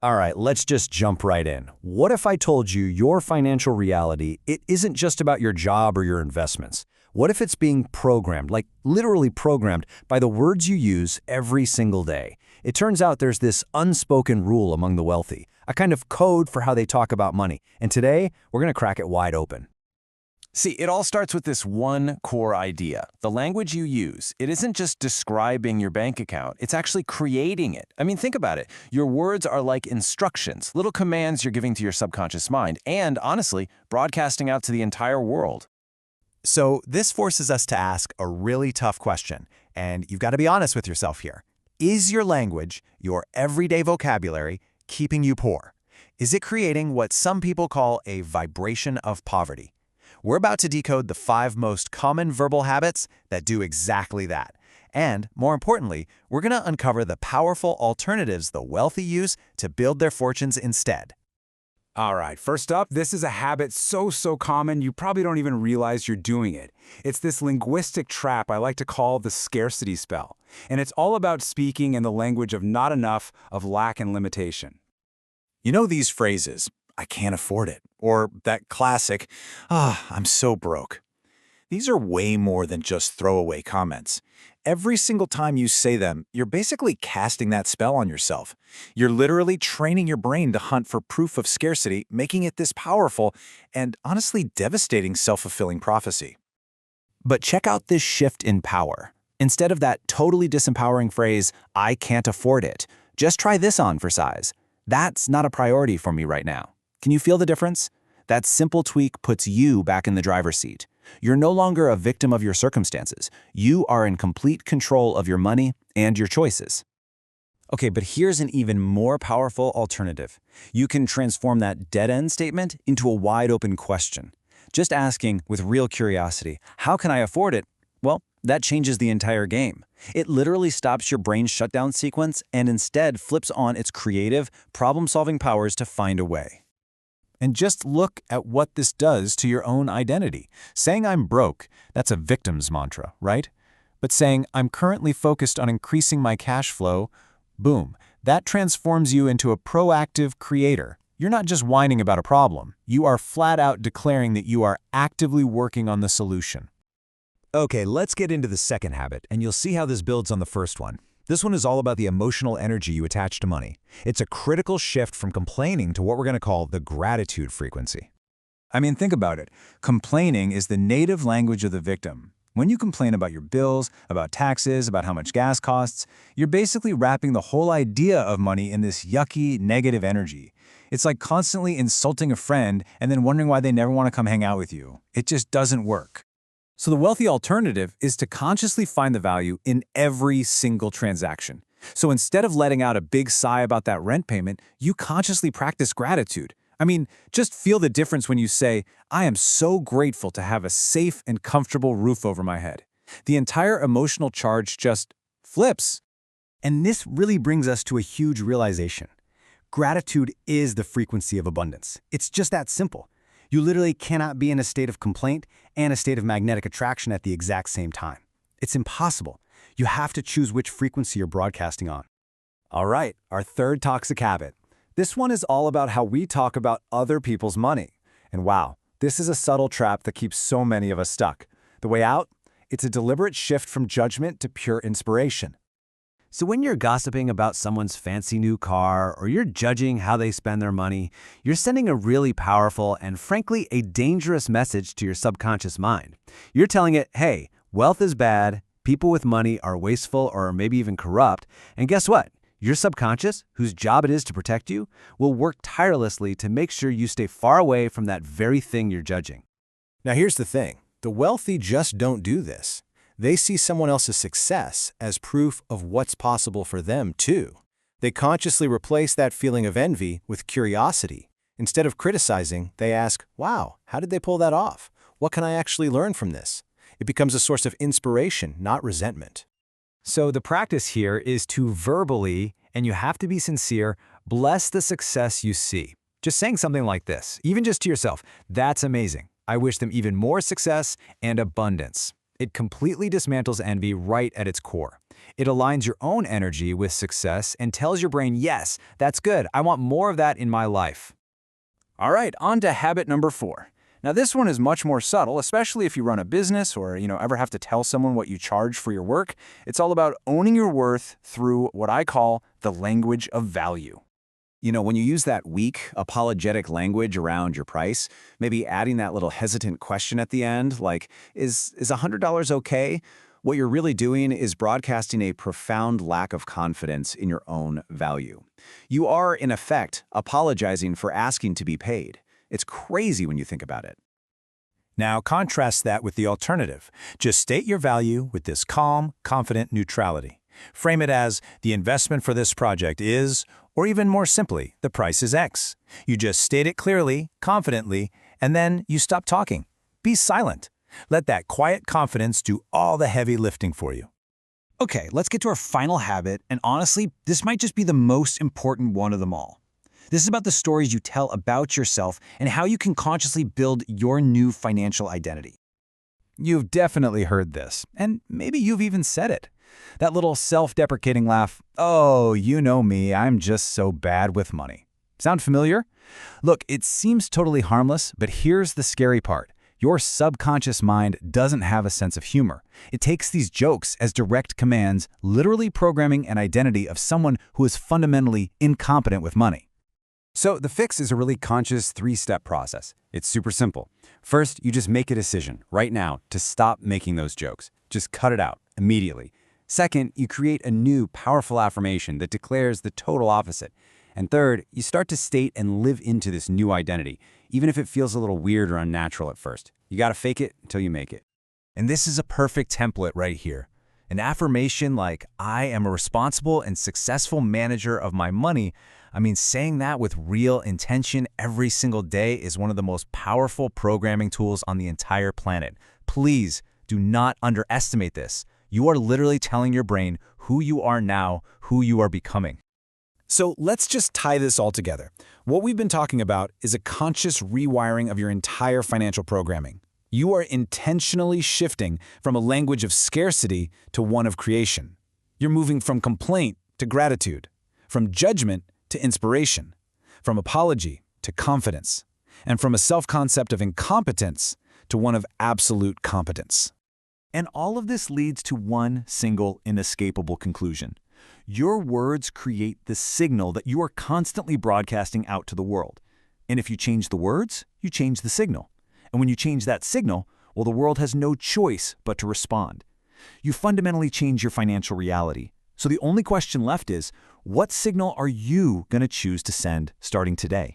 All right, let's just jump right in. What if I told you your financial reality, it isn't just about your job or your investments? What if it's being programmed, like literally programmed, by the words you use every single day? It turns out there's this unspoken rule among the wealthy, a kind of code for how they talk about money. And today, we're going to crack it wide open. See, it all starts with this one core idea. The language you use, it isn't just describing your bank account, it's actually creating it. I mean, think about it. Your words are like instructions, little commands you're giving to your subconscious mind, and honestly, broadcasting out to the entire world. So this forces us to ask a really tough question, and you've got to be honest with yourself here. Is your language, your everyday vocabulary, keeping you poor? Is it creating what some people call a vibration of poverty? We're about to decode the 5 most common verbal habits that do exactly that. And, more importantly, we're going to uncover the powerful alternatives the wealthy use to build their fortunes instead. All right, first up, this is a habit so common you probably don't even realize you're doing it. It's this linguistic trap I like to call the scarcity spell. And it's all about speaking in the language of not enough, of lack and limitation. You know these phrases, I can't afford it, or that classic, I'm so broke. These are way more than just throwaway comments. Every single time you say them, you're basically casting that spell on yourself. You're literally training your brain to hunt for proof of scarcity, making it this powerful and honestly devastating self-fulfilling prophecy. But check out this shift in power. Instead of that totally disempowering phrase, I can't afford it, just try this on for size. That's not a priority for me right now. Can you feel the difference? That simple tweak puts you back in the driver's seat. You're no longer a victim of your circumstances. You are in complete control of your money and your choices. Okay, but here's an even more powerful alternative. You can transform that dead-end statement into a wide-open question. Just asking, with real curiosity, how can I afford it? Well, that changes the entire game. It literally stops your brain's shutdown sequence and instead flips on its creative, problem-solving powers to find a way. And just look at what this does to your own identity. Saying I'm broke, that's a victim's mantra, right? But saying I'm currently focused on increasing my cash flow, boom, that transforms you into a proactive creator. You're not just whining about a problem. You are flat out declaring that you are actively working on the solution. Okay, let's get into the second habit, and you'll see how this builds on the first one. This one is all about the emotional energy you attach to money. It's a critical shift from complaining to what we're going to call the gratitude frequency. I mean, think about it. Complaining is the native language of the victim. When you complain about your bills, about taxes, about how much gas costs, you're basically wrapping the whole idea of money in this yucky, negative energy. It's like constantly insulting a friend and then wondering why they never want to come hang out with you. It just doesn't work. So the wealthy alternative is to consciously find the value in every single transaction. So instead of letting out a big sigh about that rent payment, you consciously practice gratitude. I mean, just feel the difference when you say, I am so grateful to have a safe and comfortable roof over my head. The entire emotional charge just flips. And this really brings us to a huge realization. Gratitude is the frequency of abundance. It's just that simple. You literally cannot be in a state of complaint and a state of magnetic attraction at the exact same time. It's impossible. You have to choose which frequency you're broadcasting on. All right, our third toxic habit. This one is all about how we talk about other people's money. And wow, this is a subtle trap that keeps so many of us stuck. The way out? It's a deliberate shift from judgment to pure inspiration. So when you're gossiping about someone's fancy new car or you're judging how they spend their money, you're sending a really powerful and frankly a dangerous message to your subconscious mind. You're telling it, hey, wealth is bad, people with money are wasteful or maybe even corrupt, and guess what? Your subconscious, whose job it is to protect you, will work tirelessly to make sure you stay far away from that very thing you're judging. Now here's the thing. The wealthy just don't do this. They see someone else's success as proof of what's possible for them, too. They consciously replace that feeling of envy with curiosity. Instead of criticizing, they ask, wow, how did they pull that off? What can I actually learn from this? It becomes a source of inspiration, not resentment. So the practice here is to verbally, and you have to be sincere, bless the success you see. Just saying something like this, even just to yourself, that's amazing. I wish them even more success and abundance. It completely dismantles envy right at its core. It aligns your own energy with success and tells your brain, yes, that's good, I want more of that in my life. All right, on to habit number 4. Now this one is much more subtle, especially if you run a business or, ever have to tell someone what you charge for your work. It's all about owning your worth through what I call the language of value. When you use that weak, apologetic language around your price, maybe adding that little hesitant question at the end, like, is $100 okay? What you're really doing is broadcasting a profound lack of confidence in your own value. You are, in effect, apologizing for asking to be paid. It's crazy when you think about it. Now contrast that with the alternative. Just state your value with this calm, confident neutrality. Frame it as, the investment for this project is, or even more simply, the price is X. You just state it clearly, confidently, and then you stop talking. Be silent. Let that quiet confidence do all the heavy lifting for you. Okay, let's get to our final habit, and honestly, this might just be the most important one of them all. This is about the stories you tell about yourself and how you can consciously build your new financial identity. You've definitely heard this, and maybe you've even said it. That little self-deprecating laugh, oh, you know me, I'm just so bad with money. Sound familiar? Look, it seems totally harmless, but here's the scary part. Your subconscious mind doesn't have a sense of humor. It takes these jokes as direct commands, literally programming an identity of someone who is fundamentally incompetent with money. So the fix is a really conscious 3-step process. It's super simple. First, you just make a decision right now to stop making those jokes. Just cut it out immediately. Second, you create a new, powerful affirmation that declares the total opposite. And third, you start to state and live into this new identity, even if it feels a little weird or unnatural at first. You gotta fake it until you make it. And this is a perfect template right here. An affirmation like, I am a responsible and successful manager of my money. Saying that with real intention every single day is one of the most powerful programming tools on the entire planet. Please do not underestimate this. You are literally telling your brain who you are now, who you are becoming. So let's just tie this all together. What we've been talking about is a conscious rewiring of your entire financial programming. You are intentionally shifting from a language of scarcity to one of creation. You're moving from complaint to gratitude, from judgment to inspiration, from apology to confidence, and from a self-concept of incompetence to one of absolute competence. And all of this leads to one single inescapable conclusion. Your words create the signal that you are constantly broadcasting out to the world. And if you change the words, you change the signal. And when you change that signal, well, the world has no choice but to respond. You fundamentally change your financial reality. So the only question left is, what signal are you going to choose to send starting today?